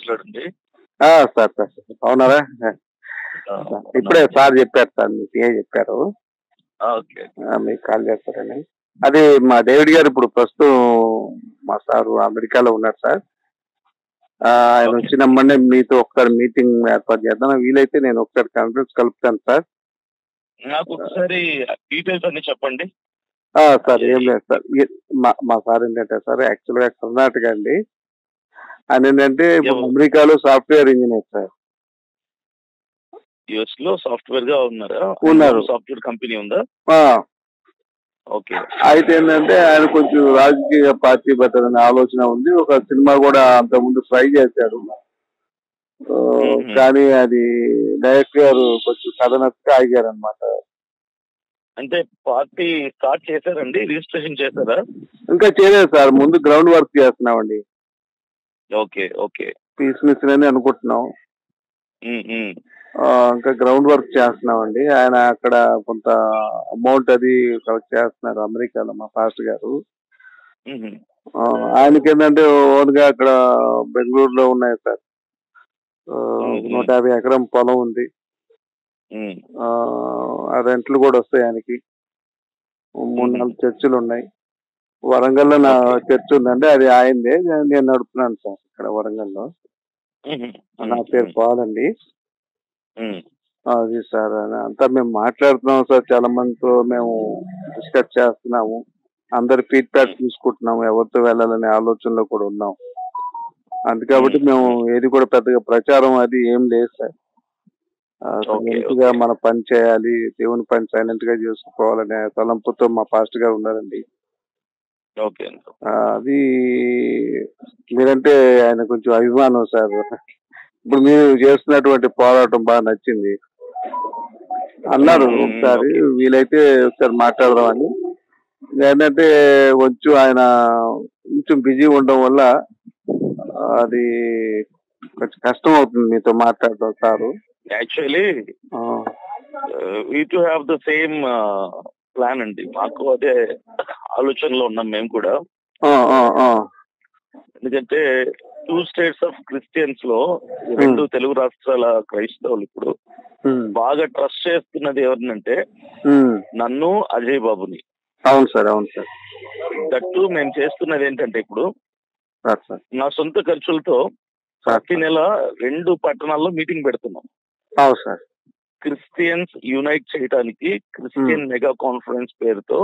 మాట్లాడండి. Sir sir అవునారా? ఇప్పుడే సార్ చెప్పారు సార్, మీ పిఏ చెప్పారు ఓకే. మీకు కాల్ చేస్తారని. అది మా డేవిడ్ గారు ఇప్పుడు ప్రస్తుతం మా సారు అమెరికాలో ఉన్నారు సార్. ఆయన ఓకే. వచ్చినమ్మనే మీతో ఒకసారి మీటింగ్ ఏర్పాటు చేద్దాం. వీలైతే నేను ఒకసారి కాన్ఫరెన్స్ కలుపుతాను సార్. నాకు ఒకసారి డీటెయిల్స్ అన్ని చెప్పండి. సార్ ఏం లేదు సార్, మా సార్ ఏంటంటే సార్ యాక్చువల్గా కర్ణాటక అండి. ఆయన ఏంటంటే ఇప్పుడు అమెరికాలో సాఫ్ట్వేర్ ఇంజనీర్ సార్. యుఎస్ లో సాఫ్ట్వేర్ గా ఉన్నారా? ఉన్నారు. సాఫ్ట్వేర్ కంపెనీ ఉందా? ఓకే. అయితే ఏంటంటే ఆయన కొంచెం రాజకీయ పార్టీ పెట్టాలనే ఆలోచన ఉంది. ఒక సినిమా కూడా అంతకుముందు ట్రై చేశారు, కానీ అది డైరెక్టర్ గారు కొంచెం కథ నచ్చి ఆగారు అనమాట. అంటే పార్టీ స్టార్ట్ చేశారండి? రిజిస్ట్రేషన్ చేశారా? ఇంకా చేయలేదు సార్, ముందు గ్రౌండ్ వర్క్ చేస్తున్నామండి. ఓకే. ఓకే. పీస్ మిషన్ అని అనుకుంటున్నాం. ఇంకా గ్రౌండ్ వర్క్ చేస్తున్నామండి. ఆయన అక్కడ కొంత అమౌంట్ అది కలెక్ట్ చేస్తున్నారు అమెరికాలో మా పాస్టర్ గారు. ఆయనకి ఏంటంటే ఓన్ గా అక్కడ బెంగళూరులో ఉన్నాయి సార్. 150 ఎకరం పొలం ఉంది. ఆ రెంట్లు కూడా వస్తాయి ఆయనకి. 3-4 చర్చిలు ఉన్నాయి. వరంగల్లో నా చర్చ్ ఉందండి, అది ఆయనదే, నేను నడుపుతున్నాను సార్ ఇక్కడ వరంగల్లో. నా పేరు పాల్ అండి. అది సార్ అంతా మేము మాట్లాడుతున్నాం సార్, చాలా మందితో మేము డిస్కస్ చేస్తున్నాము. అందరి ఫీడ్బ్యాక్ తీసుకుంటున్నాము, ఎవరితో వెళ్ళాలనే ఆలోచనలో కూడా ఉన్నాం. అందుకబట్టి మేము ఏది కూడా పెద్దగా ప్రచారం అది ఏం లేదు సార్. సైలెంట్ గా మన పని చేయాలి, దేవుని పని సైలెంట్ గా చేసుకోవాలనే తలంపుతో మా పాస్టర్ గారు ఉన్నారండి. అది మీరంటే ఆయన కొంచెం అభిమానం సార్. ఇప్పుడు మీరు చేస్తున్నటువంటి పోరాటం బాగా నచ్చింది అన్నారు. ఒకసారి వీలైతే ఒకసారి మాట్లాడదామని. ఏంటంటే కొంచెం ఆయన కొంచెం బిజీ ఉండడం వల్ల అది కొంచెం కష్టం అవుతుంది మీతో మాట్లాడడం sir. Actually we to have the same plan అండి. మాకు అదే ఆలోచనలో ఉన్నాం మేము కూడా. ఎందుకంటే 2 స్టేట్స్ ఆఫ్ క్రిస్టియన్స్ లో 2 తెలుగు రాష్ట్రాల క్రైస్తవులు ఇప్పుడు బాగా ట్రస్ట్ చేస్తున్నది ఎవరినంటే నన్ను, అజయ్ బాబుని. అవును సార్, అవును సార్. దట్టు మేము చేస్తున్నది ఏంటంటే ఇప్పుడు నా సొంత ఖర్చులతో ప్రతి నెల 2 పట్టణాల్లో మీటింగ్ పెడుతున్నాం. అవును సార్. క్రిస్టియన్స్ యునైట్ చేయడానికి క్రిస్టియన్ మెగా కాన్ఫరెన్స్ పేరుతో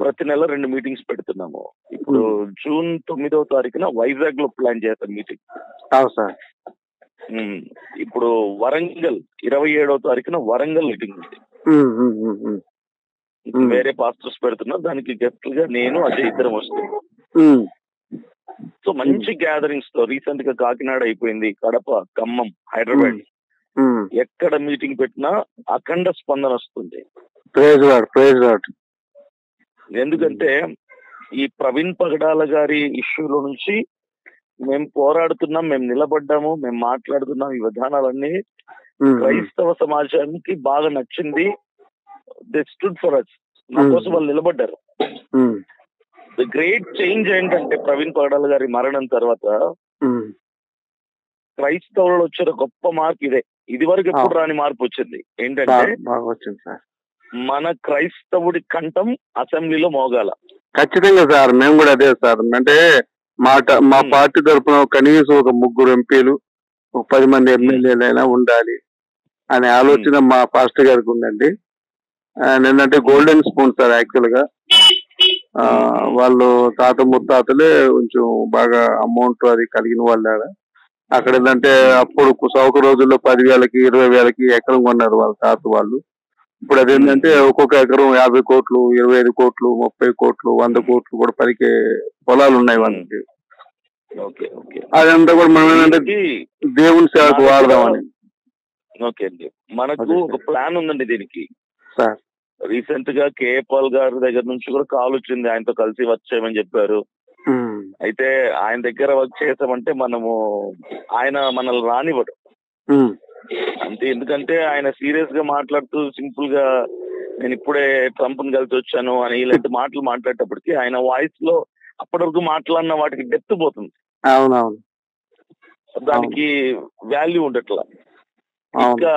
ప్రతి నెల 2 మీటింగ్స్ పెడుతున్నాము. ఇప్పుడు జూన్ 9వ తారీఖున వైజాగ్ లో ప్లాన్ చేస్తాం మీటింగ్. ఇప్పుడు వరంగల్ 27వ తారీఖున వరంగల్ మీటింగ్ ఉంది. వేరే పాస్టర్స్ పెడుతున్నా, దానికి గెస్ట్ గా నేను అజయ్ ఇద్దరం వస్తున్నాం. సో మంచి గ్యాదరింగ్స్ తో రీసెంట్ గా కాకినాడ అయిపోయింది, కడప, ఖమ్మం, హైదరాబాద్ ఎక్కడ మీటింగ్ పెట్టినా అఖండ స్పందన వస్తుంది. ఎందుకంటే ఈ ప్రవీణ్ పగడాల గారి ఇష్యూలో నుంచి మేము పోరాడుతున్నాం, మేము నిలబడ్డాము, మేము మాట్లాడుతున్నాం. ఈ విధానాలన్నీ క్రైస్తవ సమాజానికి బాగా నచ్చింది. They stood for us. నా కోసం వాళ్ళు నిలబడ్డారు. ద గ్రేట్ చేంజ్ ఏంటంటే ప్రవీణ్ పగడాల గారి మరణం తర్వాత క్రైస్తవులు వచ్చిన గొప్ప మార్పు ఇదే. ఇది వరకు ఎప్పుడు రాని మార్పు వచ్చింది. ఏంటంటే మన క్రైస్తవుడి కంఠం అసెంబ్లీలో మోగాల. ఖచ్చితంగా సార్, మేము కూడా అదే సార్. అంటే మా పార్టీ తరఫున కనీసం ఒక 3 ఎంపీలు, ఒక 10 మంది ఎమ్మెల్యేలైనా ఉండాలి అనే ఆలోచన మా పాస్టర్ గారికి ఉందండి. ఏంటంటే గోల్డెన్ స్పూన్ సార్. యాక్చువల్ గా వాళ్ళు తాత ముత్తాతలే కొంచెం బాగా అమౌంట్ అది కలిగిన వాళ్ళు. అక్కడ ఏంటంటే అప్పుడు సౌక రోజుల్లో 10,000కి 20,000కి ఎకరం కొన్నారు వాళ్ళ తాత వాళ్ళు. ఇప్పుడు అదేంటంటే ఒక్కొక్క ఎకరం 50 కోట్లు, 25 కోట్లు, 30 కోట్లు, 100 కోట్లు కూడా పలికే పొలాలు ఉన్నాయి వాళ్ళకి. అదంతా కూడా మనం ఏంటంటే దేవుని సేవకు వాడదామని. ఓకే అండి, మనకు ఒక ప్లాన్ ఉందండి దీనికి. రీసెంట్ గా కేఏ పాల్ గారి దగ్గర నుంచి కూడా కాల్ వచ్చింది, ఆయనతో కలిసి వర్క్ చేయమని చెప్పారు. అయితే ఆయన దగ్గర వర్క్ చేసామంటే ఆయన మనల్ని రానివ్వడు అంతే. ఎందుకంటే ఆయన సీరియస్ గా మాట్లాడుతూ సింపుల్ గా నేను ఇప్పుడే ట్రంప్ ని కలిసి వచ్చాను అని ఇలాంటి మాటలు మాట్లాడేటప్పటికి ఆయన వాయిస్ లో అప్పటి వరకు మాట్లాడిన వాటికి డెప్త్ పోతుంది. అవునవును. దానికి వాల్యూ ఉండట్లా. ఇంకా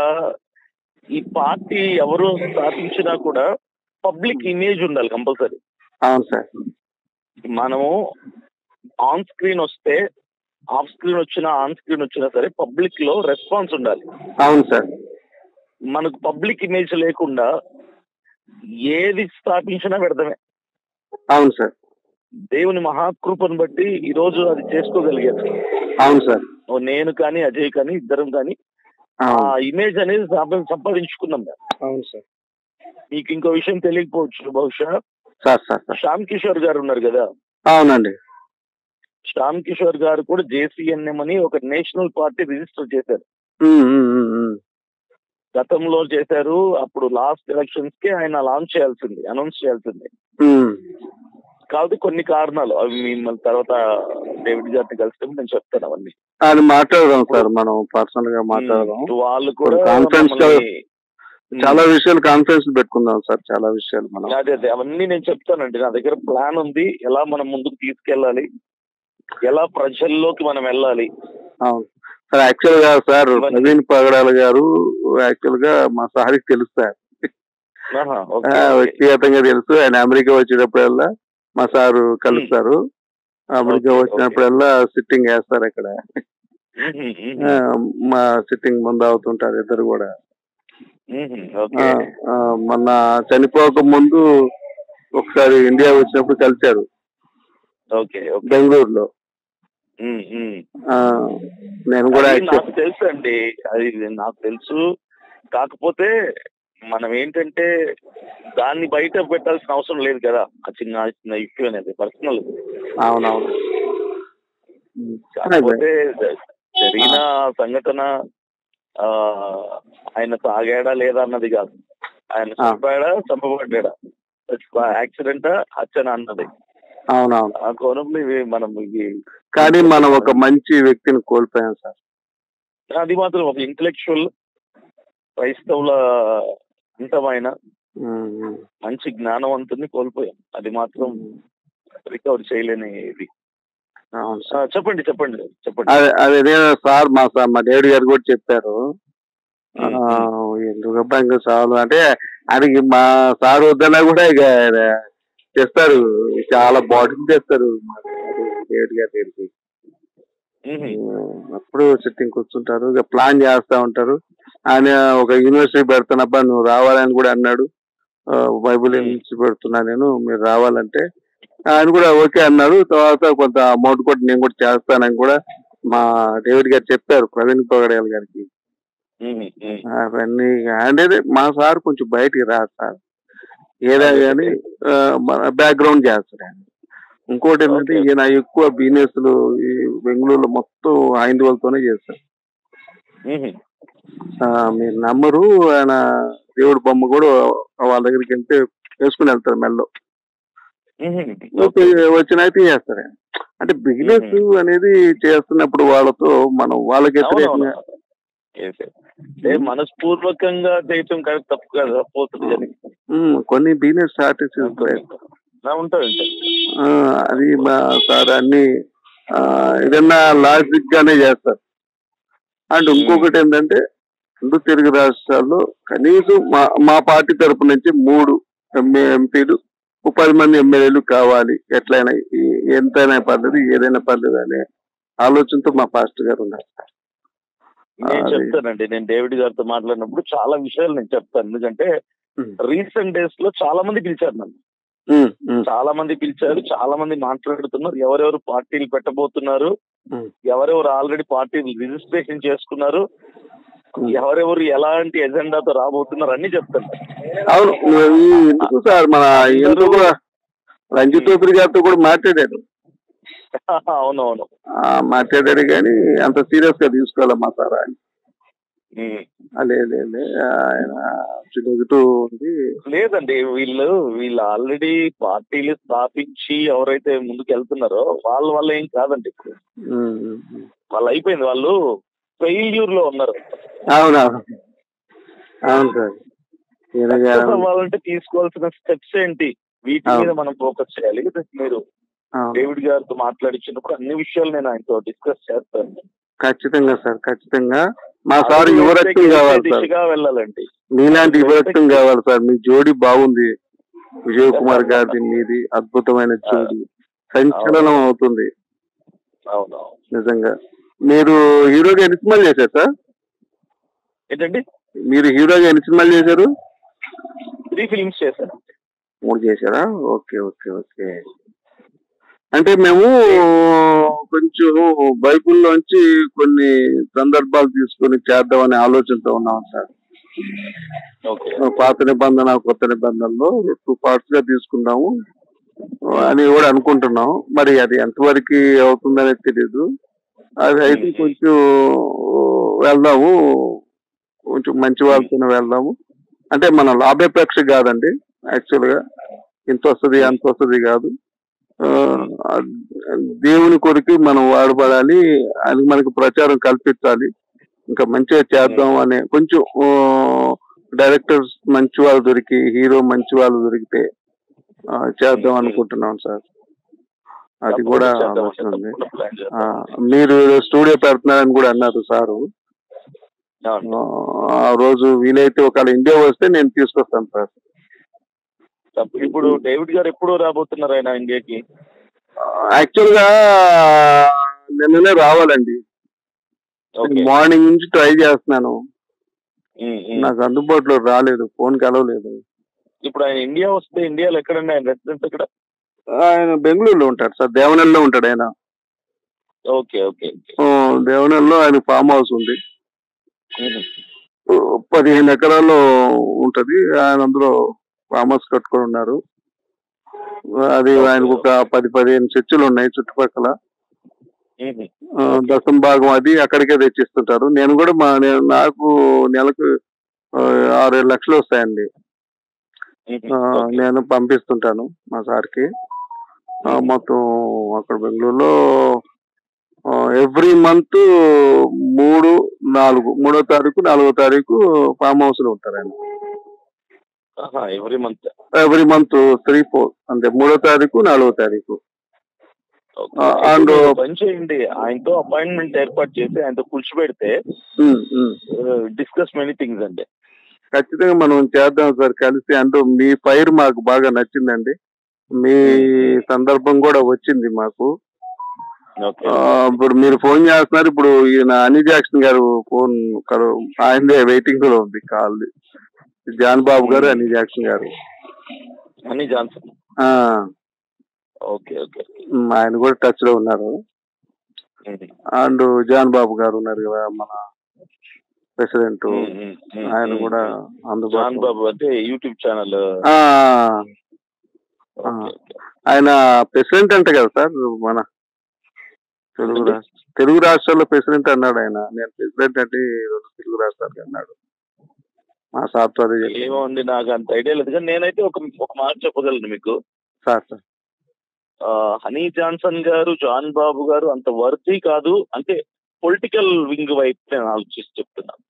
ఈ పార్టీ ఎవరు స్థాపించినా కూడా పబ్లిక్ ఇమేజ్ ఉండాలి కంపల్సరీ. అవును సార్. మనము ఆన్ స్క్రీన్ వస్తే, ఆఫ్ స్క్రీన్ వచ్చినా, ఆన్ స్క్రీన్ వచ్చినా సరే పబ్లిక్ లో రెస్పాన్స్ ఉండాలి. అవును సార్. మనకు పబ్లిక్ ఇమేజ్ లేకుండా ఏది స్థాపించినా పెడతామే. అవును సార్. దేవుని మహాకృపను బట్టి ఈ రోజు అది చేసుకోగలిగాను. అవును సార్. నేను కానీ అజయ్ కానీ ఇద్దరం కానీ ఆ ఇమేజ్ అనేది సంపాదించుకున్నాం. అవును సార్. మీకు ఇంకో విషయం తెలియకపోవచ్చు బహుశా, శ్యామ్ కిషోర్ గారు ఉన్నారు కదా. అవునండి. శ్యామ్ కిషోర్ గారు కూడా జేసీఎన్ఎం అని ఒక నేషనల్ పార్టీ రిజిస్టర్ చేశారు. గతంలో చేశారు. అప్పుడు లాస్ట్ ఎలక్షన్స్ కి ఆయన అనౌన్స్ చేయాల్సింది. కాబట్టి కొన్ని కారణాలు అవి మిమ్మల్ని తర్వాత డేవిడ్ గారిని కలిస్తే నేను చెప్తాను అవన్నీ. అది మాట్లాడదాం సార్, మనం పర్సనల్ గా మాట్లాడదాం. వాళ్ళు కూడా చాలా విషయాలు కాన్ఫరెన్స్ పెట్టుకుందాం సార్, చాలా విషయాలు మనం. అదే అవన్నీ నేను చెప్తానండి. నా దగ్గర ప్లాన్ ఉంది, ఎలా మనం ముందుకు తీసుకెళ్ళాలి, ఎలా ప్రజల్లోకి మనం వెళ్ళాలి. అవును సార్. యాక్చువల్ గా సార్ ప్రవీణ్ పగడాల గారు యాక్చువల్ గా మా సార్కి తెలుసు సార్, వ్యక్తిగతంగా తెలుసు. ఆయన అమెరికా వచ్చేటప్పుడల్లా మా సారు కలుస్తారు. అమెరికా వచ్చినప్పుడల్లా సిట్టింగ్ వేస్తారు అక్కడ. మా సిట్టింగ్ ముందు అవుతుంటారు ఇద్దరు కూడా. మొన్న చనిపోక ముందు ఒకసారి ఇండియా వచ్చినప్పుడు కలిశారు బెంగళూరులో. నేను కూడా నాకు తెలుసు అండి, అది నాకు తెలుసు. కాకపోతే మనం ఏంటంటే దాన్ని బయట పెట్టాల్సిన అవసరం లేదు కదా. ఆ చిన్న ఇష్యూ అనేది పర్సనల్. అవునవును. కాకపోతే జరిగిన సంఘటన ఆయన తాగాడా లేదా అన్నది కాదు, ఆయన చంపబడ్డా, యాక్సిడెంటా హత్యనా అన్నది. అవునవును. ఆ కోణంలో మనం కానీ మనం ఒక మంచి వ్యక్తిని కోల్పోయాం సార్. అది మాత్రం ఒక ఇంటలెక్చువల్ క్రైస్తవుల అంతమైన మంచి జ్ఞానవంతుని కోల్పోయాం. అది మాత్రం రికవర్ చేయలేని ఇది. చెప్పండి. అదే సార్ మా డేవిడ్ గారు కూడా చెప్పారు. ఎందుకబ్బా ఇంకా చాలు అంటే, ఆయనకి మా సార్ వద్దన్నా కూడా ఇక చేస్తారు, చాలా బాటిల్ చేస్తారు మా డేవిడ్ గారి దగ్గరికి. అప్పుడు సిట్టింగ్ కూర్చుంటారు, ఇక ప్లాన్ చేస్తా ఉంటారు. ఆయన ఒక యూనివర్సిటీ పెడతానబ్బా నువ్వు రావాలని కూడా అన్నాడు. బైబుల్ యూనివర్సిటీ పెడుతున్నా నేను, మీరు రావాలంటే ఆయన కూడా ఓకే అన్నారు. తర్వాత కొంత అమౌంట్ కూడా నేను కూడా చేస్తానని కూడా మా డేవిడ్ గారు చెప్పారు ప్రవీణ్ పగడాల గారికి. అవన్నీ అనేది మా సార్ కొంచెం బయటికి రాదు సార్, ఏదా కానీ మన బ్యాక్గ్రౌండ్ చేస్తాడు ఆయన. ఇంకోటి ఏంటంటే ఈయన ఎక్కువ బిజినెస్లు ఈ బెంగళూరులో మొత్తం హైందవులతోనే చేస్తారు. మీరు నమ్మరు, ఆయన దేవుడి బొమ్మ కూడా వాళ్ళ దగ్గరికి వెళ్తే వేసుకుని వెళ్తారు మెల్లో. వచ్చినైతే చేస్తారు. అంటే బిజినెస్ అనేది చేస్తున్నప్పుడు వాళ్ళతో మనం వాళ్ళకి వ్యతిరేకంగా మనస్పూర్వకంగా చేయటం తప్పు కదా. కొన్ని బిజినెస్ స్ట్రాటజీస్ ఉంటాయి. అది మా సార్ అన్ని ఏదన్నా లాజిక్ గానే చేస్తారు. అండ్ ఇంకొకటి ఏంటంటే రెండు తెలుగు రాష్ట్రాల్లో కనీసం మా పార్టీ తరపు నుంచి 3 ఎంపీలు 10 మంది ఎమ్మెల్యేలు కావాలి, ఎట్లయినా ఎంతైనా పర్లేదు, ఏదైనా పర్లేదు అనే ఆలోచనతో మా పాస్టర్ గారు ఉన్నారు. నేను చెప్తానండి, నేను డేవిడ్ గారితో మాట్లాడినప్పుడు చాలా విషయాలు నేను చెప్తాను. ఎందుకంటే రీసెంట్ డేస్ లో చాలా మంది పిలిచారు నన్ను, చాలా మంది పిలిచారు, చాలా మంది మాట్లాడుతున్నారు. ఎవరెవరు పార్టీలు పెట్టబోతున్నారు, ఎవరెవరు ఆల్రెడీ పార్టీలు రిజిస్ట్రేషన్ చేసుకున్నారు, ఎవరెవరు ఎలాంటి ఎజెండాతో రాబోతున్నారు అన్ని చెప్తాను. అవును సార్, మన రంజిత్ చౌదరి గారితో కూడా మాట్లాడారు. అవునవును మాట్లాడారు కానీ అంత సీరియస్ గా తీసుకోవాలి మా సార్ ఆయన. లేదండి, వీళ్ళు ఆల్రెడీ పార్టీలు స్థాపించి ఎవరైతే ముందుకు వెళ్తున్నారో వాళ్ళ వల్ల ఏం కాదండి. ఇప్పుడు వాళ్ళు అయిపోయింది, వాళ్ళు ఫెయిల్యూర్ లో ఉన్నారు. అవునవును సార్. అవ్వాలంటే తీసుకోవాల్సిన స్టెప్స్ ఏంటి, వీటి మీద మనం ఫోకస్ చేయాలి. మీరు డేవిడ్ గారితో మాట్లాడించినప్పుడు అన్ని విషయాలు నేను ఆయనతో డిస్కస్ చేస్తాను. ఖచ్చితంగా సార్, ఖచ్చితంగా. మా సార్ యువరక్తం కావాలి సార్, వెళ్ళాలండి. మీలాంటి యువరక్తం కావాలి సార్. మీ జోడి బాగుంది, విజయ్ కుమార్ గారి మీది అద్భుతమైన జోడి, సంచలనం అవుతుంది నిజంగా. మీరు హీరోగా ఎన్ని సినిమాలు చేశారు సార్? ఏంటండి? మీరు హీరోగా ఎన్ని సినిమాలు చేశారు? 3 ఫిలిమ్స్ చేశాను. 3 చేశారా? Okay okay okay. అంటే మేము కొంచెం బైబుల్లోంచి కొన్ని సందర్భాలు తీసుకొని చేద్దామనే ఆలోచనతో ఉన్నాం సార్. పాత నిబంధన కొత్త నిబంధనలో 2 parts గా తీసుకుందాము అని కూడా అనుకుంటున్నాం. మరి అది ఎంతవరకు అవుతుందనేది తెలీదు. అది అయితే కొంచెం వెళ్దాము, కొంచెం మంచి వాళ్ళతోనే వెళ్దాము. అంటే మన లాభాపేక్ష కాదండి, యాక్చువల్ గా ఇంత వస్తుంది అంత వస్తుంది కాదు. దేవుని కొరికి మనం వాడబడాలి, అది మనకు ప్రచారం కల్పించాలి, ఇంకా మంచిగా చేద్దాం అనే కొంచెం డైరెక్టర్స్ మంచి వాళ్ళు దొరికి, హీరో మంచి వాళ్ళు దొరికితే చేద్దాం అనుకుంటున్నాం సార్. అది కూడా వస్తుంది. మీరు స్టూడియో పెడుతున్నారని కూడా అన్నారు సారు. ఆ రోజు వీలైతే ఒకవేళ ఇండియా వస్తే నేను తీసుకొస్తాను సార్. ఇప్పుడు డేవిడ్ గారు ఎప్పుడు రాబోతున్నారు ఆయన ఇండియాకి? యాక్చువల్ గా నిన్ననే రావాలండి. మార్నింగ్ నుంచి ట్రై చేస్తున్నాను, నాకు అందుబాటులో రాలేదు, ఫోన్ కలవలేదు. ఇప్పుడు ఆయన ఇండియా వస్తే ఇండియాలో ఎక్కడండి ఆయన రెసిడెన్స్? ఎక్కడ? ఆయన బెంగళూరులో ఉంటాడు సార్, దేవనల్లో ఉంటాడు ఆయన. Okay okay. దేవనల్లో ఆయన ఫామ్ హౌస్ ఉంది, 15 ఎకరాల్లో ఉంటది. ఆయన అందులో ఫామ్ హౌస్ కట్టుకొని ఉన్నారు. అది ఆయనకు ఒక 10-15 చర్చిలు ఉన్నాయి చుట్టుపక్కల. దశం భాగం అది అక్కడికే తెచ్చిస్తుంటారు. నేను కూడా నాకు నెలకు 6-7 లక్షలు వస్తాయండి. నేను పంపిస్తుంటాను మా సార్కి. మొత్తం అక్కడ బెంగళూరులో ఎవ్రీ మంత్ 3, 4, 3వ తారీఖు 4వ తారీఖు ఫామ్ హౌస్ లో ఉంటారు ఆయన. ఎవ్రీ మంత్ 3-4 అంతే, 3వ తారీఖు 4వ తారీఖు. అండ్ చేయండి, ఆయనతో అపాయింట్మెంట్ ఏర్పాటు చేసి ఆయనతో కూర్చోబెడితే డిస్కస్ మెనీ థింగ్స్ అండి. ఖచ్చితంగా మనం చేద్దాం సార్ కలిసి. అంటూ మీ ఫైర్ మాకు బాగా నచ్చిందండి, మీ సందర్భం కూడా వచ్చింది మాకు. ఇప్పుడు మీరు ఫోన్ చేస్తున్నారు, ఇప్పుడు ఈయన అనీ జాక్సన్ గారు ఫోన్ ఆయనదే వెయిటింగ్ లో ఉంది కాల్. జాన్ బాబు గారు, అనీ జాక్సన్ గారు. ఆయన కూడా టచ్ లో ఉన్నారు. అండ్ జాన్ బాబు గారు ఉన్నారు కదా మన ప్రెసిడెంట్, ఆయన కూడా అందుబాటులో. యూట్యూబ్ ఛానల్ ఆయన ప్రెసిడెంట్ అంట కదా సార్, మన తెలుగు రాష్ట్రాల్లో ప్రెసిడెంట్ అన్నాడు ఆయన. నేను ప్రెసిడెంట్ అంటే 2 తెలుగు రాష్ట్రాలకి అన్నాడు మా సార్. ఏమో అండి, నాకు అంత ఐడియా లేదు, కానీ నేనైతే ఒక మాట చెప్పగలను మీకు సార్. హనీ జాన్సన్ గారు, జాన్ బాబు గారు అంత వర్తీ కాదు. అంటే పొలిటికల్ వింగ్ వైపు నేను ఆలోచిస్తూ చెప్తున్నాను.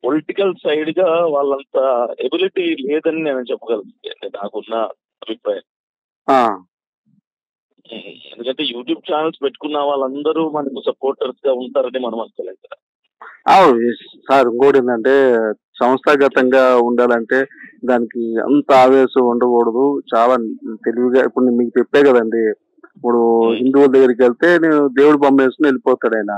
పొలిటికల్ సైడ్ గా వాళ్ళంత ఎబిలిటీ లేదని నేను చెప్పగలను, నాకున్న అభిప్రాయం. ఎందుకంటే యూట్యూబ్ ఛానల్స్ పెట్టుకున్న వాళ్ళందరూ మనకు సపోర్టర్స్ గా ఉంటారని మనం అనుకోలేదు కదా సార్. ఇంకోటి ఏంటంటే సంస్థాగతంగా ఉండాలంటే దానికి అంత ఆవేశం ఉండకూడదు, చాలా తెలివిగా. ఇప్పుడు మీకు చెప్పే కదండి, ఇప్పుడు హిందువుల దగ్గరికి వెళ్తే నేను దేవుడు బొమ్మ వేసుకుని వెళ్ళిపోతాడు ఆయన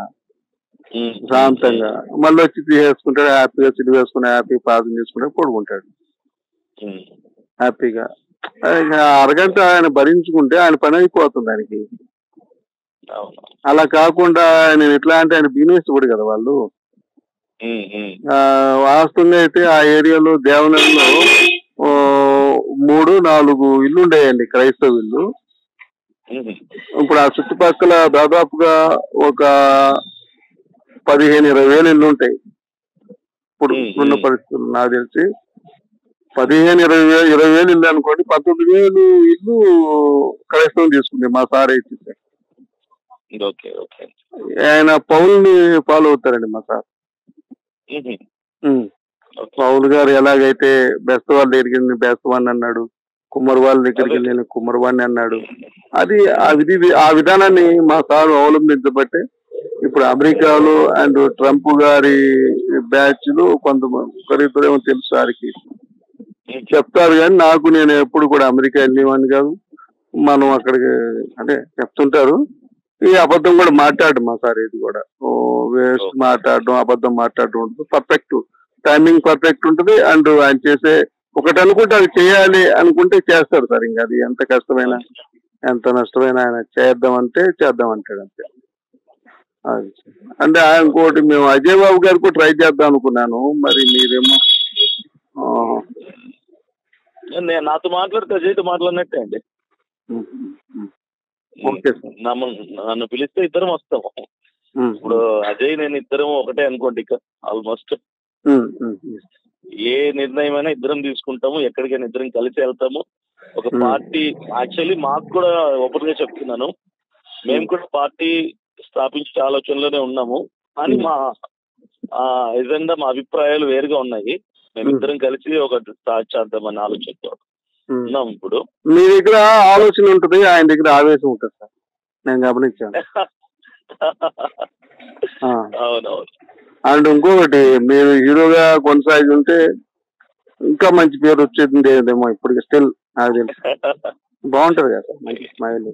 శాంతంగా, మళ్ళీ వచ్చి తీసేసుకుంటాడు, హ్యాపీగా సిడి వేసుకుని హ్యాపీ ప్రార్థన చేసుకుంటే పడుకుంటాడు హ్యాపీగా. అరగంట ఆయన భరించుకుంటే ఆయన పని అయిపోతుంది ఆయనకి. అలా కాకుండా నేను ఎట్లా అంటే ఆయన బిజినెస్ కదా వాళ్ళు. వాస్తవంగా అయితే ఆ ఏరియాలో దేవనల్లో 3-4 ఇల్లు ఉండేయండి, క్రైస్తవ ఇల్లు. ఇప్పుడు ఆ చుట్టుపక్కల దాదాపుగా ఒక 15-20 వేలు ఇల్లు ఉంటాయి ఇప్పుడు ఉన్న పరిస్థితులు. నాకు తెలిసి 15-20 వేలు ఇల్లు అనుకోండి, 19,000 ఇల్లు క్రైస్తవం తీసుకుంది మా సార్ అయితే. ఆయన పౌల్ని ఫాలో అవుతారండి మా సార్. పౌల్ గారు ఎలాగైతే బెస్ట్ వాళ్ళ దగ్గరికి బెస్ట్ వాడిని అన్నాడు, కుమ్మరి వాళ్ళ దగ్గరికి నేను కుమ్మరి వాడిని అన్నాడు. అది ఆ విధానాన్ని మా సార్ అవలంబించబట్టే ఇప్పుడు అమెరికాలో అండ్ ట్రంప్ గారి బ్యాచ్ లో ఒకరిద్దరేమో తెలుసు వారికి చెప్తారు, కానీ నాకు నేను ఎప్పుడు కూడా అమెరికా వెళ్ళేవాడిని కాదు. మనం అక్కడికి అంటే చెప్తుంటారు. ఈ అబద్ధం కూడా మాట్లాడు మా సార్, ఇది కూడా వేస్ట్ మాట్లాడడం, అబద్ధం మాట్లాడడం ఉంటుంది. పర్ఫెక్ట్ టైమింగ్ పర్ఫెక్ట్ ఉంటుంది. అండ్ ఆయన చేసే ఒకటి అనుకుంటే అది చేయాలి అనుకుంటే చేస్తాడు సార్. ఇంకా అది ఎంత కష్టమైనా ఎంత నష్టమైనా ఆయన చేద్దాం అంటాడు అంతే. అంటే ఇంకోటి మేము అజయ్ బాబు గారు కూడా ట్రై చేద్దాం అనుకున్నాను, మరి మీరేమో నాతో మాట్లాడితే అజయ్తో మాట్లాడినట్టే అండి. ఓకే సార్, నన్ను పిలిస్తే ఇద్దరం వస్తాము. ఇప్పుడు అజయ్ నేను ఇద్దరం ఒకటే అనుకోండి. ఇక ఆల్మోస్ట్ ఏ నిర్ణయం అయినా ఇద్దరం తీసుకుంటాము, ఎక్కడికైనా ఇద్దరం కలిసి వెళ్తాము. ఒక పార్టీ యాక్చువల్లీ మాకు కూడా ఓపెన్ గా చెప్తున్నాను, మేము కూడా పార్టీ స్థాపించే ఆలోచనలోనే ఉన్నాము. కానీ మా ఎజెండా, మా అభిప్రాయాలు వేరుగా ఉన్నాయి. మేమిద్దరం కలిసి ఒక స్టార్ట్ చేద్దామని ఆలోచనతో ఉన్నాం. ఇప్పుడు మీ దగ్గర ఆలోచన ఉంటుంది, ఆయన దగ్గర ఆవేశం ఉంటుంది సార్, నేను గమనించాను. అవునవును. అండ్ ఇంకొకటి, మీరు హీరోగా కొనసాగి ఉంటే ఇంకా మంచి పేరు వచ్చేది ఏదేమో. ఇప్పుడు స్టిల్ నాకు తెలుసు బాగుంటది కదా సార్, మంచి స్మైల్,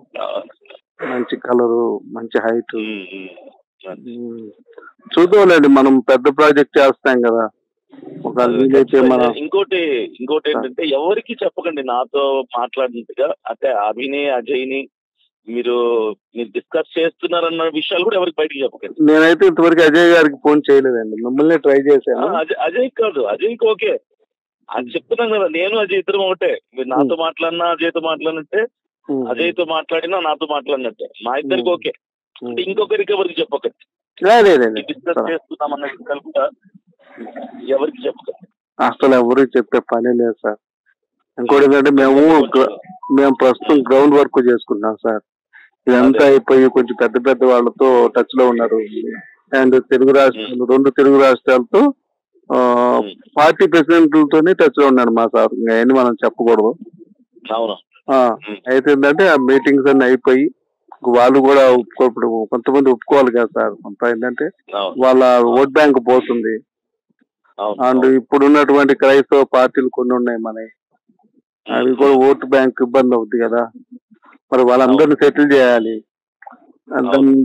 మంచి కలరు, మంచి హైట్. చూద్దాంలేండి, మనం పెద్ద ప్రాజెక్ట్ చేస్తాం కదా. ఇంకోటి ఏంటంటే, ఎవరికి చెప్పకండి నాతో మాట్లాడినట్టుగా. అంటే అజయ్ ని మీరు డిస్కస్ చేస్తున్నారన్న విషయాలు కూడా ఎవరికి బయటకు చెప్పకండి. నేనైతే ఇంతవరకు అజయ్ గారికి ఫోన్ చేయలేదండి, మిమ్మల్ని ట్రై చేశాను. అజయ్ కాదు, అజయ్కి ఓకే అది చెప్తున్నాం కదా, నేను అజయ్ ఇద్దరం ఒకటే. మీరు నాతో మాట్లాడినా అజయ్తో మాట్లాడినట్టే, అజయ్తో మాట్లాడినా నాతో మాట్లాడినట్టే, మా ఇద్దరికి ఓకే. అంటే ఇంకొకరికి ఎవరికి చెప్పకండి. డిస్కస్ చేస్తున్నామన్న విషయాలు కూడా ఎవరికి చెప్పకండి. అసలు ఎవరికి చెప్పే పని లేదు సార్. ఇంకోటి ఏంటంటే, మేము ప్రస్తుతం గ్రౌండ్ వర్క్ చేసుకుంటున్నాం సార్. ఇదంతా అయిపోయి కొంచెం పెద్ద వాళ్ళతో టచ్ లో ఉన్నారు. అండ్ రెండు తెలుగు రాష్ట్రాలతో పార్టీ ప్రెసిడెంట్లతోనే టచ్ లో ఉన్నాడు మా సార్. ఇంకా మనం చెప్పకూడదు. అయితే ఏంటంటే, ఆ మీటింగ్స్ అన్ని అయిపోయి వాళ్ళు కూడా ఇప్పుడు కొంతమంది ఒప్పుకోవాలి కదా సార్. కొంత ఏంటంటే వాళ్ళ ఓట్ బ్యాంక్ పోతుంది. అండ్ ఇప్పుడు ఉన్నటువంటి క్రైస్తవ పార్టీలు కొన్ని ఉన్నాయి మనవి, అవి కూడా ఓటు బ్యాంక్ ఇబ్బంది అవుతుంది కదా. మరి వాళ్ళందరినీ సెటిల్ చేయాలి.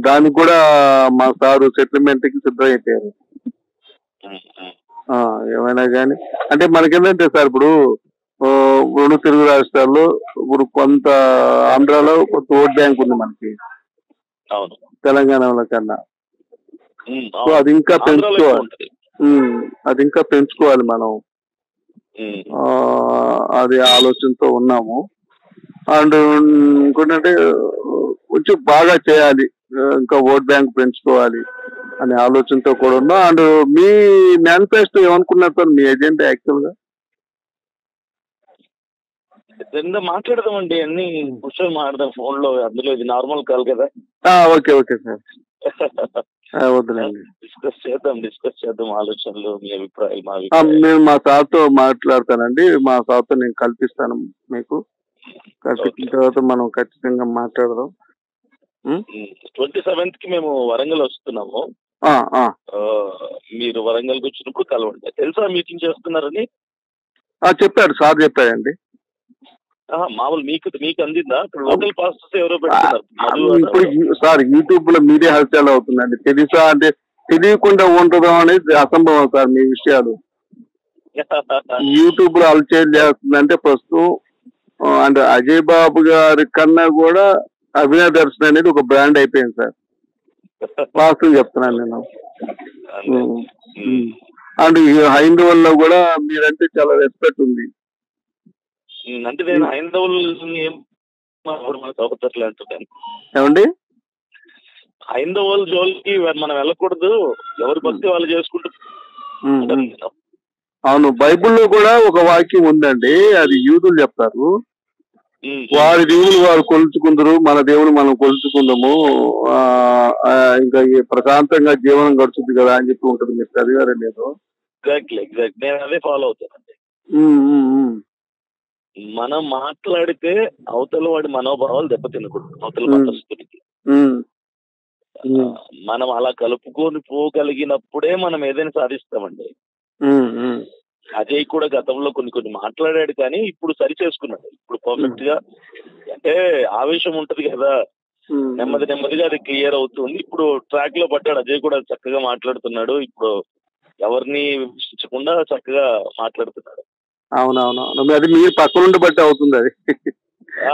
దానికి కూడా మా సారు సెటిల్మెంట్ కి సిద్ధమైపోయారు. ఏమైనా కానీ అంటే మనకేంటంటే సార్, ఇప్పుడు రెండు తెలుగు రాష్ట్రాల్లో ఇప్పుడు కొంత ఆంధ్రాలో కొంత ఓట్ బ్యాంక్ ఉంది మనకి తెలంగాణలో కన్నా. సో అది ఇంకా పెంచుకోవాలి మనం. అది ఆలోచనతో ఉన్నాము. అండ్ ఇంకోటంటే కొంచెం బాగా చేయాలి, ఇంకా ఓట్ బ్యాంక్ పెంచుకోవాలి అనే ఆలోచనతో కూడా ఉన్నాం. అండ్ మీ మేనిఫెస్టో ఏమనుకున్నారు సార్, మీ ఎజెండా యాక్చువల్ గా? మాట్లాడదామండి, అన్ని కూర్చొని మాట్లాడదాం ఫోన్ లో. అందులో ఇది నార్మల్ కాల్ కదా. ఓకే సార్, వద్దులేండి. డిస్కస్ చేద్దాం ఆలోచనలు, మీ అభిప్రాయాలు. నేను మా సార్తో మాట్లాడతానండి. మా సార్తో నేను కల్పిస్తాను మీకు. కల్పించిన తర్వాత మనం ఖచ్చితంగా మాట్లాడదాం. 27th కి మేము వరంగల్ వస్తున్నాము. మీరు వరంగల్కి వచ్చినప్పుడు కలవండి. తెలుసా మీటింగ్ చేస్తున్నారని? చెప్పాడు సార్, చెప్పాడండి. మామూలు మీకు అందిందా? లోకల్ పాస్టర్స్ ఎవరో పెడుతున్నారు ఇప్పుడు సార్. యూట్యూబ్ లో మీడియా హల్చల్ అవుతుందండి. తెలుసా అంటే తెలియకుండా ఉంటుందో అనేది అసంభవం సార్. మీ విషయాలు యూట్యూబ్ లో హల్చల్ చేస్తుందంటే ప్రస్తుతం అంటే అజయ్ బాబు గారి కన్నా కూడా అభినయ దర్శన్ అనేది ఒక బ్రాండ్ అయిపోయింది సార్. వాస్తవం చెప్తున్నాను నేను. అండ్ హైందవుల్లో కూడా మీరంటే చాలా రెస్పెక్ట్ ఉంది. అంటే నేను హైందవులు ఏమండి, హైందవుల జోలికి మనం వెళ్ళకూడదు, ఎవరి భక్తి వాళ్ళు చేసుకుంటూ. అవును, బైబిల్లో కూడా ఒక వాక్యం ఉందండి, అది యూదులు చెప్తారు. వారి దేవుని వారు కొలుచుకుందరు, మన దేవుని మనం కొలుచుకుందాము, ఇంకా ప్రశాంతంగా జీవనం గడుచుద్ది కదా అని చెప్పి ఉంటుంది. మీరు చదివారా? లేదు, ఎగ్జాక్ట్లీ నేను అదే ఫాలో అవుతానండి. మనం మాట్లాడితే అవతల వాడి మనోభావాలు దెబ్బతినకూడదు, అవతల మతస్థుడికి. మనం అలా కలుపుకొని పోగలిగినప్పుడే మనం ఏదైనా సాధిస్తామండి. అజయ్ కూడా గతంలో కొన్ని మాట్లాడాడు, కానీ ఇప్పుడు సరి చేసుకున్నాడు. ఇప్పుడు పర్ఫెక్ట్ గా, అంటే ఆవేశం ఉంటది కదా, నెమ్మదిగా అది క్లియర్ అవుతుంది. ఇప్పుడు ట్రాక్ లో పడ్డాడు. అజయ్ కూడా చక్కగా మాట్లాడుతున్నాడు. ఇప్పుడు ఎవరిని విమర్శించకుండా చక్కగా మాట్లాడుతున్నాడు. అవునవును, అది మీరు పక్క నుండి బట్టి అవుతుంది. అది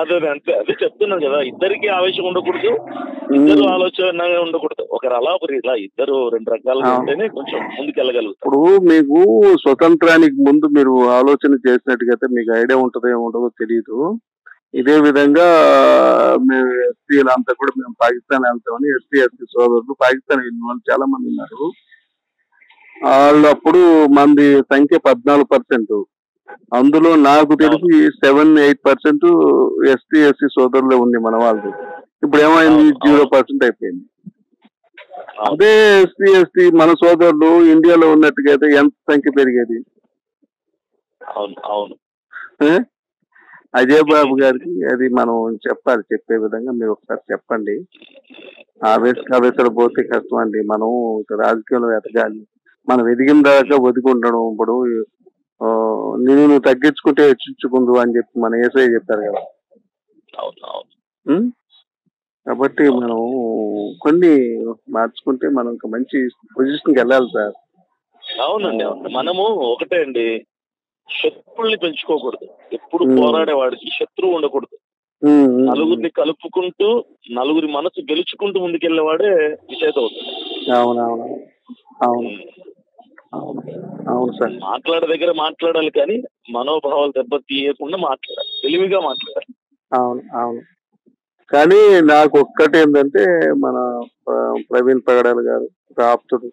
అదే అంతే, అదే చెప్తున్నాను కదా, ఇద్దరికి ఆవేశం ఉండకూడదు, ఇద్దరు ఆలోచన ఉండకూడదు. ఒకరు అలా ఒకరు ఇలా, ఇద్దరు రెండు రకాలుగా ఉంటేనే కొంచెం ముందుకెళ్ళగలుగుతారు. ఇప్పుడు మీకు స్వతంత్రానికి ముందు మీరు ఆలోచన చేసినట్టుగా మీకు ఐడియా ఉంటుందో ఏముంటుందో తెలియదు. ఇదే విధంగా మేము ఎస్సీలంతా కూడా మేము పాకిస్తాన్ వెళ్తామని ఎస్సీ సోదరులు పాకిస్తాన్ వెళ్ళిన వాళ్ళు చాలా మంది ఉన్నారు. వాళ్ళు అప్పుడు మంది సంఖ్య 14%. అందులో నాకు తెలిసి 7-8% ఎస్సీ సోదరులే ఉంది మన వాళ్ళు. ఇప్పుడు ఏమైంది, 0% అయిపోయింది. అదే ఎస్సీ మన సోదరులు ఇండియాలో ఉన్నట్టుగా అయితే ఎంత సంఖ్య పెరిగేది. అజయ్ బాబు గారికి అది మనం చెప్పాలి. చెప్పే విధంగా మీరు ఒకసారి చెప్పండి. ఆవేశాలు పోతే కష్టం అండి. మనం రాజకీయంలో ఎదగాలి. మనం ఎదిగిన దాకా ఒదిగుండడం. ఇప్పుడు నువ్వు తగ్గించుకుంటే హెచ్చించుకుందు అని చెప్పి మన యేసయ్య చెప్పారు కదా. కాబట్టి మనం కొన్ని మార్చుకుంటే మనం ఒక మంచి పొజిషన్కి వెళ్ళాలి సార్. అవునండి, మనము ఒకటే అండి, శత్రువుల్ని పెంచుకోకూడదు. ఎప్పుడు పోరాడేవాడికి శత్రువు ఉండకూడదు. నలుగురిని కలుపుకుంటూ నలుగురి మనసు గెలుచుకుంటూ ముందుకెళ్లేవాడే విజేత అవుతుంది. అవును సార్. మాట్లాడే దగ్గర మాట్లాడాలి, కానీ మనోభావాలు దెబ్బతీయకుండా మాట్లాడాలి, తెలివిగా మాట్లాడాలి. అవును. కానీ నాకు ఒక్కటి ఏంటంటే, మన ప్రవీణ్ పగడాల్ గారు ఆప్తుడు,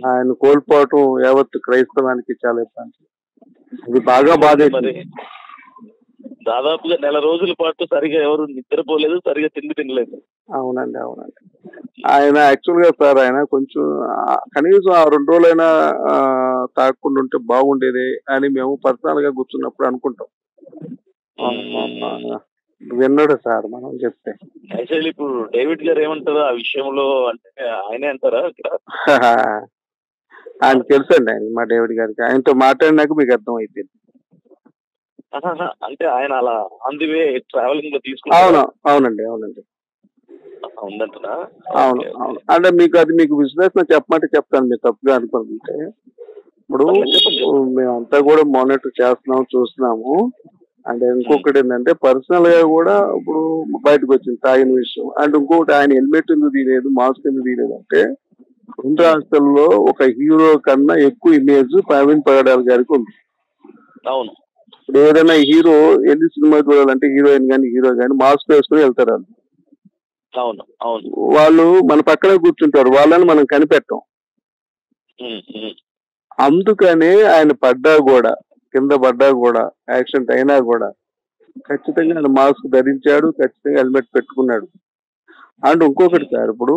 ఆయన కోల్పోవటం యావత్ క్రైస్తవానికి చాలా ఇబ్బంది. ఇది బాగా బాధేసింది. దాదాపుగా నెల రోజుల పాటు సరిగా ఎవరు నిద్రపోలేదు, సరిగా తినలేదు. అవునండి. ఆయన యాక్చువల్ గా సార్, ఆయన కొంచెం కనీసం ఆ 2 రోజులైనా తాగకుండా ఉంటే బాగుండేది అని మేము పర్సనల్ గా కూర్చున్నప్పుడు అనుకుంటాం. విన్నాడు సార్ మనం చెప్తే. యాక్చువల్లీ ఇప్పుడు డేవిడ్ గారు ఏమంటారు ఆ విషయంలో, అంటే ఆయనే అంటారా ఇక్కడ? ఆయన తెలుసండి, ఆయన మా డేవిడ్ గారికి. ఆయనతో మాట్లాడినాక మీకు అర్థం అయిపోయింది. అంటే ఆయన అలా ఆన్ ది వే ట్రావెలింగ్ లో తీసుకుంటారు. అవునండి. ఉందంటున్నా. అవును. అంటే మీకు విశ్లేషణ చెప్పమంటే చెప్తాను, మీరు తప్పుగా అనుకుంటే. ఇప్పుడు మేమంతా కూడా మానిటర్ చేస్తున్నాము, చూస్తున్నాము. అంటే ఇంకొకటి ఏంటంటే, పర్సనల్ గా కూడా ఇప్పుడు బయటకు వచ్చింది తాగిన విషయం. అండ్ ఇంకొకటి, ఆయన హెల్మెట్ ఎందుకు తీయలేదు, మాస్క్ ఎందుకు తీయలేదు అంటే, 2 రాష్ట్రాల్లో ఒక హీరో కన్నా ఎక్కువ ఇమేజ్ ప్రవీణ్ పగడాల్ గారికి ఉంది. అవును. ఇప్పుడు ఏదైనా హీరో ఎన్ని సినిమా చూడాలంటే, హీరోయిన్ కానీ హీరో కానీ మాస్క్ వేసుకుని వెళ్తారు వాళ్ళు. వాళ్ళు మన పక్కన కూర్చుంటారు, వాళ్ళని మనం కనిపెట్టాం. అందుకనే ఆయన కింద పడ్డా కూడా యాక్సిడెంట్ అయినా కూడా ఖచ్చితంగా ఆయన మాస్క్ ధరించాడు, ఖచ్చితంగా హెల్మెట్ పెట్టుకున్నాడు. అండ్ ఇంకొకటి సార్, ఇప్పుడు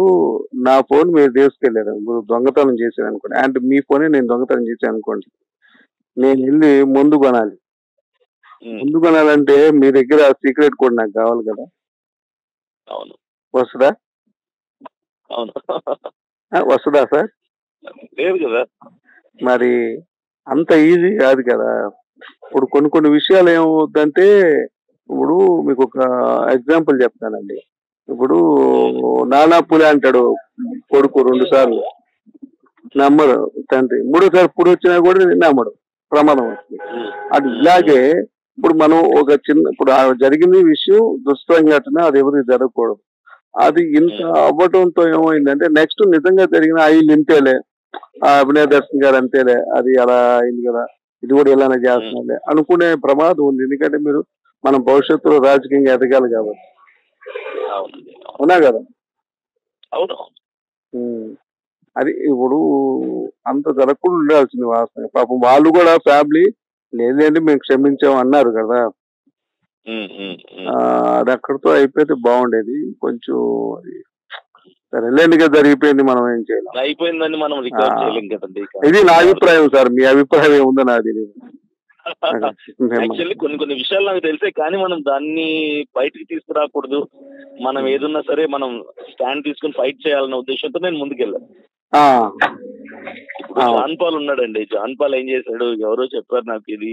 నా ఫోన్ మీరు తీసుకెళ్లారు, ఇప్పుడు దొంగతనం చేశాను అనుకోండి, అంటే మీ ఫోనే నేను దొంగతనం చేశాను అనుకోండి, నేను వెళ్ళి ముందు కొనాలంటే మీ దగ్గర సీక్రెట్ కోడ్ నాకు కావాలి కదా. వస్తుందా? వస్తుందా సార్? లేదు కదా. మరి అంత ఈజీ కాదు కదా. ఇప్పుడు కొన్ని విషయాలు ఏమవుతుందంటే, ఇప్పుడు మీకు ఒక ఎగ్జాంపుల్ చెప్తానండి. ఇప్పుడు నానా పులి అంటాడు కొడుకు 2 సార్లు, నమ్మడు తండ్రి. 3సారి పుడి వచ్చినా కూడా నమ్మడు, ప్రమాదం వస్తుంది. అది ఇలాగే ఇప్పుడు మనం ఒక ఇప్పుడు జరిగింది విషయం దుస్సంఘటన, అది ఎవరికి జరగకూడదు. అది ఇంత అవ్వటంతో ఏమైందంటే, నెక్స్ట్ నిజంగా జరిగిన వీళ్ళు ఇంతేలే, అభినయ్ దర్శన్ గారు అంతేలే, అది అలా అయింది కదా, ఇది కూడా ఇలానే చేస్తున్నాలే అనుకునే ప్రమాదం ఉంది. ఎందుకంటే మనం భవిష్యత్తులో రాజకీయంగా ఎదగాలి కాబట్టి. అవునా కదా? అది ఇప్పుడు అంత జరగకుండా ఉండాల్సింది వాస్తవం. పాపం వాళ్ళు కూడా ఫ్యామిలీ లేదండి మేము క్షమించాం అన్నారు కదా. అది అక్కడితో అయిపోతే బాగుండేది. కొంచెం సరేలేండిగా జరిగిపోయింది, మనం ఏం చేయలేం. అయిపోయిందని మనం రికార్డ్ చేయలేం కదండి. ఇది నా అభిప్రాయం సార్, మీ అభిప్రాయం ఏముందో నాకు తెలియదు. యాక్చువల్లీ కొన్ని విషయాలు నాకు తెలిసే, కానీ మనం దాన్ని బయటికి తీసుకురాకూడదు. మనం ఏదున్నా సరే మనం స్టాండ్ తీసుకుని ఫైట్ చేయాలన్న ఉద్దేశంతో నేను ముందుకెళ్ళాను. ఇప్పుడు జాన్ పాల్ ఉన్నాడండి. జాన్ పాల్ ఏం చేశాడు, ఎవరో చెప్పారు నాకు ఇది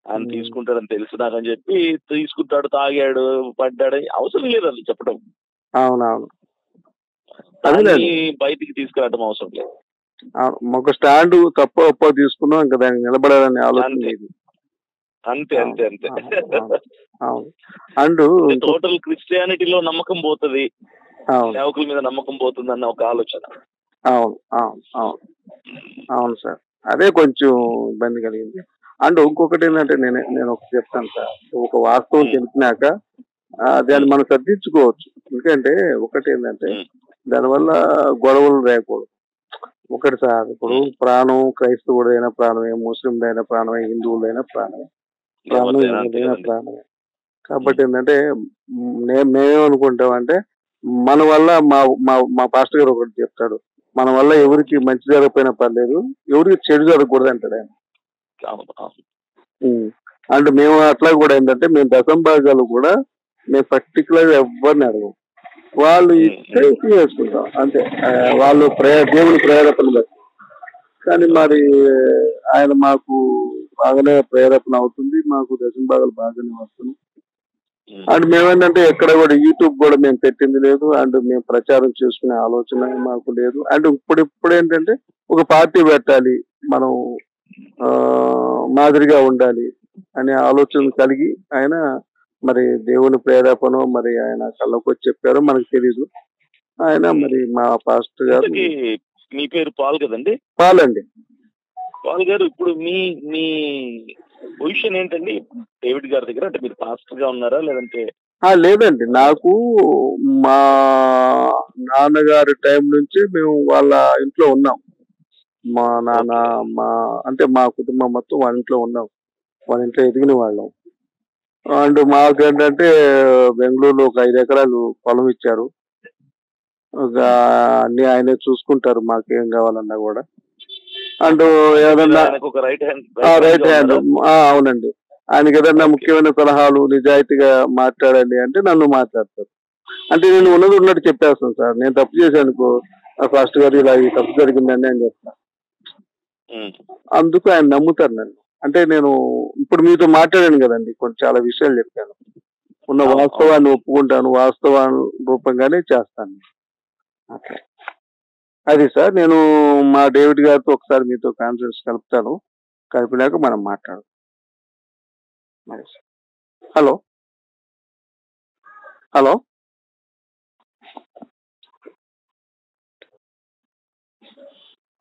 ఆయన తీసుకుంటాడని తెలుసు నాకని చెప్పి తీసుకుంటాడు, తాగాడు, పడ్డాడు. అవసరం లేదు అది చెప్పడం. అవునవును, బయటికి తీసుకురావడం అవసరం లేదు. ఒక స్టాండ్ తప్ప ఒప్ప తీసుకున్నాం, ఇంకా దానికి నిలబడాలని ఆలోచన. అంతే అంతే అంతే. అండ్ టోటల్ క్రిస్టియానిటీలో నమ్మకం పోతుంది, సేవకుల మీద నమ్మకం పోతుంది అన్న ఒక ఆలోచన. అవును అవును అవును అవును సార్, అదే కొంచెం ఇబ్బంది కలిగింది. అండ్ ఇంకొకటి ఏంటంటే నేను ఒకటి చెప్తాను సార్, ఒక వాస్తవం తెలిసినాక దాన్ని మనం సర్దించుకోవచ్చు. ఎందుకంటే ఒకటి ఏంటంటే దానివల్ల గొడవలు లేకూడదు. ఒకటి సార్, ఇప్పుడు ప్రాణం క్రైస్తవుడైన ప్రాణమే, ముస్లిందైన ప్రాణమే, హిందువులైన ప్రాణమే, ప్రాణమే. కాబట్టి ఏంటంటే మేమేమనుకుంటామంటే మన వల్ల మా పాస్టర్ గారు ఒకటి చెప్తాడు, మన వల్ల ఎవరికి మంచి జరగకపోయినా పర్లేదు, ఎవరికి చెడు జరగకూడదు అంటాడు ఆయన. అండ్ మేము అట్లా కూడా ఏంటంటే మేము దశంభాగాలు కూడా మేము పర్టికులర్ ఎవరిని అడగం, వాళ్ళు ఇస్తే చేసుకుంటాం అంతే. వాళ్ళు దేవుని ప్రేరేపణ బట్టి. కానీ మరి ఆయన మాకు బాగానే ప్రేరేపణ అవుతుంది, మాకు దశంభాగాలు బాగానే వస్తుంది. అండ్ మేమేంటంటే ఎక్కడ కూడా యూట్యూబ్ కూడా మేము పెట్టింది లేదు, అండ్ మేము ప్రచారం చేసుకునే ఆలోచన మాకు లేదు. అండ్ ఇప్పుడు ఏంటంటే ఒక పార్టీ పెట్టాలి, మనం మాదిరిగా ఉండాలి అనే ఆలోచన కలిగి ఆయన మరి దేవుని ప్రేరేపణ మరి ఆయన కళ్ళకు వచ్చి చెప్పారో మనకు తెలీదు. ఆయన మరి మా పాస్టర్ గారు. మీ పేరు పాల్ కదండి? పాల్ అండి. పాల్ గారు, ఇప్పుడు మీ పొజిషన్ ఏంటండి డేవిడ్ గారి దగ్గర? అంటే మీరు పాస్టర్ గా ఉన్నారా లేదంటే? లేదండి, నాకు మా నాన్నగారి టైం నుంచి మేము వాళ్ళ ఇంట్లో ఉన్నాం. మా నాన్న మా కుటుంబం మొత్తం వాళ్ళ ఇంట్లో ఉన్నాం, వాళ్ళ ఇంట్లో ఎదిగిన వాళ్ళం. అండ్ మాకేంటంటే బెంగళూరులో ఒక 5 ఎకరాలు పొలం ఇచ్చారు, అన్ని ఆయనే చూసుకుంటారు మాకేం కావాలన్నా కూడా. అండ్ ఏదన్నా రైట్ హ్యాండ్, అవునండి. ఆయనకి ఏదన్నా ముఖ్యమైన సలహాలు నిజాయితీగా మాట్లాడండి అంటే నన్ను మాట్లాడతారు. అంటే నేను ఉన్నట్టు చెప్పేస్తాను సార్, నేను తప్పు చేశానుకో ఫాస్ట్ గారు ఇలా ఈ తప్పు జరిగిందండి అని చెప్తాను. అందుకు ఆయన నమ్ముతారు నన్ను. అంటే నేను ఇప్పుడు మీతో మాట్లాడాను కదండి, చాలా విషయాలు చెప్పాను, ఉన్న వాస్తవాన్ని ఒప్పుకుంటాను, వాస్తవ రూపంగానే చేస్తాను. అది సార్, నేను మా డేవిడ్ గారితో ఒకసారి మీతో కాన్ఫరెన్స్ కలుపుతాను, కలిపినాక మనం మాట్లాడదాం. హలో హలో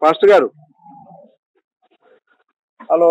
మాస్టర్ గారు, హలో.